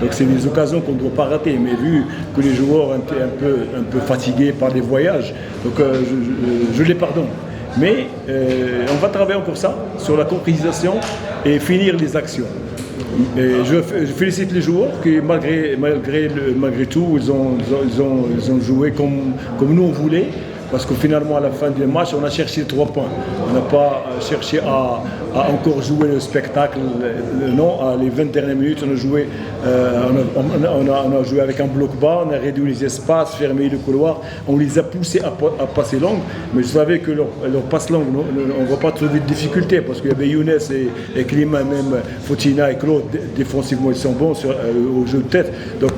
Donc c'est des occasions qu'on ne doit pas rater. Mais vu que les joueurs étaient un peu fatigués par les voyages, donc je les pardonne. Mais on va travailler encore ça, sur la concrétisation et finir les actions. Et je félicite les joueurs qui, malgré tout, ils ont joué comme nous on voulait. Parce que finalement, à la fin du match, on a cherché 3 points. On n'a pas cherché à encore jouer le spectacle. Non, les 20 dernières minutes, on a joué, on a joué avec un bloc bas, on a réduit les espaces, fermé le couloir. On les a poussés à passer longue. Mais je savais que leur passe longue, on ne va pas trouver de difficulté. Parce qu'il y avait Younes et Klima, même Fotina et Claude, défensivement, ils sont bons au jeu de tête. Donc,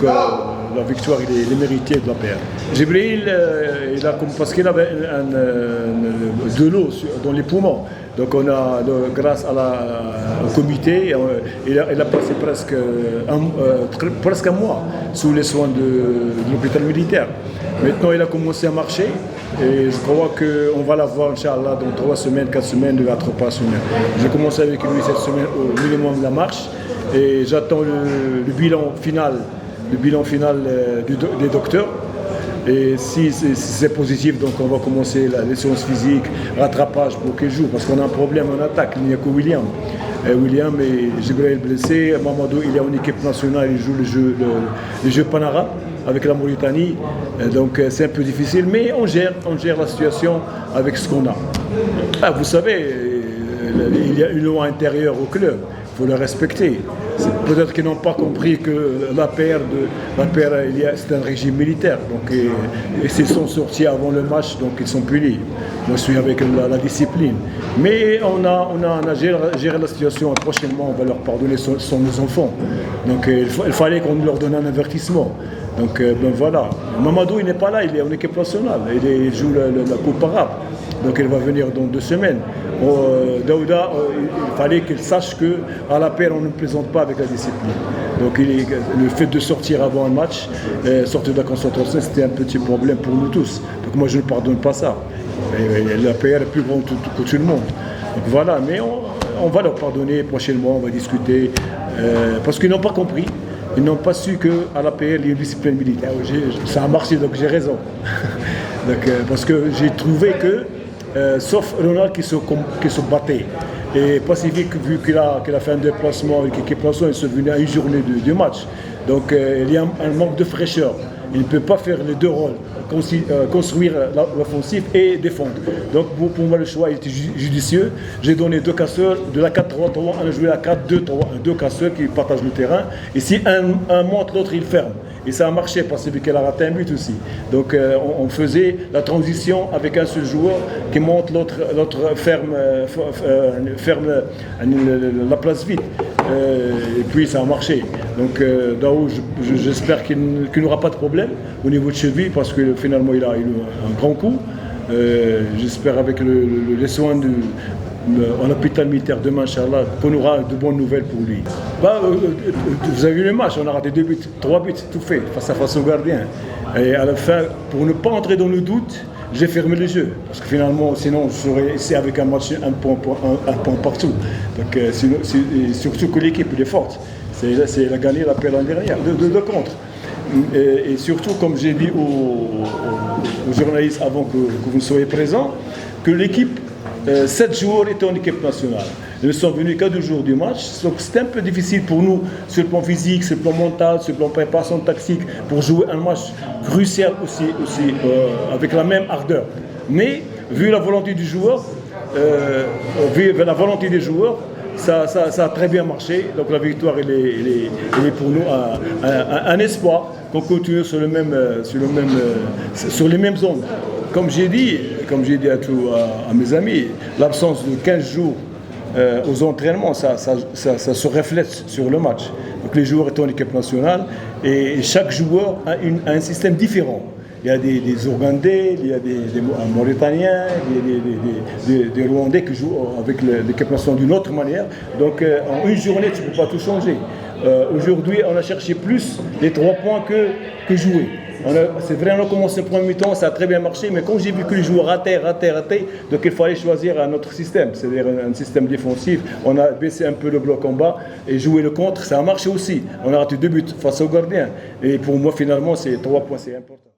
la victoire, il est méritée de la paire. Jibril, parce qu'il avait de l'eau dans les poumons. Donc grâce au comité, il a passé presque un mois sous les soins de l'hôpital militaire. Maintenant, il a commencé à marcher et je crois qu'on va l'avoir, Inch'Allah, dans 3 semaines, 4 semaines, il va être opérationnel. J'ai commencé avec lui cette semaine au minimum de la marche et j'attends le bilan final des docteurs. Et si c'est positif, donc on va commencer les séances physiques, rattrapage pour qu'il joue, parce qu'on a un problème en attaque, il n'y a que William. William et Jibril blessé, Mamadou il est en équipe nationale, il joue le jeu Panara avec la Mauritanie, donc c'est un peu difficile, mais on gère la situation avec ce qu'on a. Vous savez, il y a une loi intérieure au club, il faut le respecter. Peut-être qu'ils n'ont pas compris que l'APR, c'est un régime militaire. Donc, et s'ils sont sortis avant le match, donc ils sont punis. Moi, je suis avec la discipline. Mais on a géré la situation. Prochainement, on va leur pardonner, sont nos enfants. Donc, il fallait qu'on leur donne un avertissement. Donc, voilà. Mamadou, il n'est pas là, il est en équipe nationale. Il joue la Coupe arabe. Donc, il va venir dans 2 semaines. Daouda, il fallait qu'il sache qu'à la paire, on ne plaisante pas avec la discipline. Donc le fait de sortir avant un match, sortir de la concentration, c'était un petit problème pour nous tous. Donc moi, je ne pardonne pas ça. Et la paire est plus grande que tout le monde. Donc voilà, mais on va leur pardonner prochainement, on va discuter. Parce qu'ils n'ont pas compris. Ils n'ont pas su qu'à la PR, il y a une discipline militaire. Ça a marché, donc j'ai raison. Donc, parce que j'ai trouvé que sauf Ronald qui se battait. Et Pacifique, vu qu'il a fait un déplacement avec l'équipe nationale, il est venu à une journée du match. Donc il y a un manque de fraîcheur. Il ne peut pas faire les 2 rôles, construire l'offensive et défendre. Donc pour moi le choix était judicieux. J'ai donné 2 casseurs, de la 4-3-3, on a joué la 4-2-3, 2 casseurs qui partagent le terrain. Et si un monte, l'autre il ferme. Et ça a marché parce qu'elle a raté un but aussi. Donc on faisait la transition avec un seul joueur qui monte, l'autre ferme la place vite. Et puis ça a marché. Donc Daou, j'espère qu'il n'aura pas de problème au niveau de cheville parce que finalement il a eu un grand coup. J'espère avec les soins en hôpital militaire demain, Inch'Allah, qu'on aura de bonnes nouvelles pour lui. Vous avez vu le match, on a raté 2 buts, 3 buts, tout fait, face au gardien. Et à la fin, pour ne pas entrer dans le doute, j'ai fermé le jeu. Parce que finalement, sinon, je serais ici avec un match, un point partout. Donc, surtout que l'équipe est forte. Elle a gagné la paire l'an dernier, de contre. Et surtout, comme j'ai dit aux journalistes avant que vous ne soyez présents, que l'équipe 7 joueurs étaient en équipe nationale. Ils ne sont venus qu'à 2 jours du match. Donc c'était un peu difficile pour nous sur le plan physique, sur le plan mental, sur le plan préparation tactique, pour jouer un match crucial aussi avec la même ardeur. Mais vu la volonté du joueur, ça a très bien marché. Donc la victoire, elle est pour nous un espoir qu'on continue sur les mêmes ondes. Comme j'ai dit à mes amis, l'absence de 15 jours aux entraînements, ça se reflète sur le match. Donc les joueurs étant en équipe nationale et chaque joueur a un système différent. Il y a des Ougandais, il y a des Mauritaniens, des Rwandais qui jouent avec l'équipe nationale d'une autre manière. Donc en une journée, tu ne peux pas tout changer. Aujourd'hui, on a cherché plus les 3 points que jouer. C'est vrai, on a commencé le premier mi-temps, ça a très bien marché, mais quand j'ai vu que les joueurs rataient, donc il fallait choisir un autre système, c'est-à-dire un système défensif. On a baissé un peu le bloc en bas et joué le contre, ça a marché aussi. On a raté 2 buts face au gardien. Et pour moi, finalement, c'est 3 points, c'est important.